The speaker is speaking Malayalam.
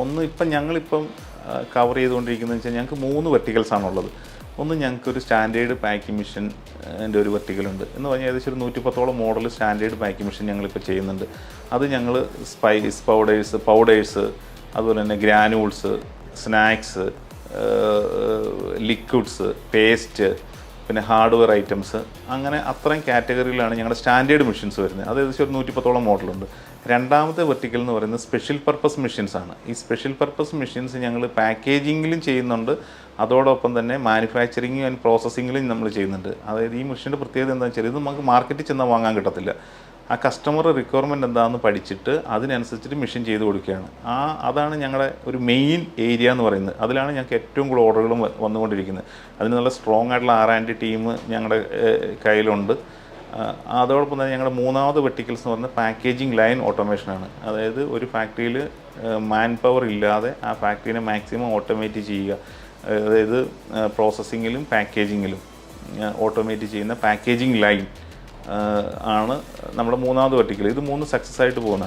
ഒന്ന് ഇപ്പം ഞങ്ങളിപ്പം കവർ ചെയ്തുകൊണ്ടിരിക്കുന്നതെന്ന് വെച്ചാൽ ഞങ്ങൾക്ക് 3 വെർട്ടിക്കൽസാണുള്ളത്. ഒന്ന് ഞങ്ങൾക്കൊരു സ്റ്റാൻഡേർഡ് പാക്കിംഗ് മെഷീൻ എൻ്റെ ഒരു വെർട്ടിക്കലുണ്ട് എന്ന് പറഞ്ഞാൽ ഏകദേശം ഒരു 110ഓളം മോഡൽ സ്റ്റാൻഡേർഡ് പാക്കിംഗ് മെഷീൻ ഞങ്ങളിപ്പോൾ ചെയ്യുന്നുണ്ട്. അത് ഞങ്ങൾ സ്പൈസ് പൗഡേഴ്സ് അതുപോലെ തന്നെ ഗ്രാനൂൾസ്, സ്നാക്സ്, ലിക്വിഡ്സ്, പേസ്റ്റ്, പിന്നെ ഹാർഡ്വെയർ ഐറ്റംസ്, അങ്ങനെ അത്രയും കാറ്റഗറിയിലാണ് ഞങ്ങളുടെ സ്റ്റാൻഡേർഡ് മെഷീൻസ് വരുന്നത്. അത് ഏകദേശം ഒരു 110ഓളം മോഡലുണ്ട്. രണ്ടാമത്തെ വെർട്ടിക്കൽ എന്ന് പറയുന്നത് സ്പെഷ്യൽ പർപ്പസ് മെഷീൻസാണ്. ഈ സ്പെഷ്യൽ പർപ്പസ് മെഷീൻസ് ഞങ്ങൾ പാക്കേജിങ്ങിലും ചെയ്യുന്നുണ്ട്, അതോടൊപ്പം തന്നെ മാനുഫാക്ചറിങ്ങും ആൻഡ് പ്രോസസ്സിങ്ങിലും നമ്മൾ ചെയ്യുന്നുണ്ട്. അതായത് ഈ മെഷീൻ്റെ പ്രത്യേകത എന്താണെന്ന് വെച്ചാൽ ഇത് നമുക്ക് മാർക്കറ്റിൽ ചെന്നാൽ വാങ്ങാൻ കിട്ടത്തില്ല. ആ കസ്റ്റമറുടെ റിക്വയർമെൻറ്റ് എന്താണെന്ന് പഠിച്ചിട്ട് അതിനനുസരിച്ചിട്ട് മെഷീൻ ചെയ്ത് കൊടുക്കുകയാണ്. അതാണ് ഞങ്ങളുടെ ഒരു മെയിൻ ഏരിയ എന്ന് പറയുന്നത്. അതിലാണ് ഞങ്ങൾക്ക് ഏറ്റവും കൂടുതൽ ഓർഡറുകളും വന്നുകൊണ്ടിരിക്കുന്നത്. അതിന് നല്ല സ്ട്രോങ് ആയിട്ടുള്ള R&D ടീം ഞങ്ങളുടെ കയ്യിലുണ്ട്. അതോടൊപ്പം തന്നെ ഞങ്ങളുടെ മൂന്നാമത് വെർട്ടിക്കൽസ് എന്ന് പറയുന്നത് പാക്കേജിങ് ലൈൻ ഓട്ടോമേഷനാണ്. അതായത് ഒരു ഫാക്ടറിയിൽ മാൻ പവർ ഇല്ലാതെ ആ ഫാക്ടറിനെ മാക്സിമം ഓട്ടോമേറ്റ് ചെയ്യുക. അതായത് പ്രോസസ്സിങ്ങിലും പാക്കേജിങ്ങിലും ഓട്ടോമേറ്റ് ചെയ്യുന്ന പാക്കേജിങ് ലൈൻ ആണ് നമ്മുടെ മൂന്നാമത് വെർട്ടിക്കൽ. ഇത് 3 സക്സസ് ആയിട്ട് പോകുന്നതാണ്.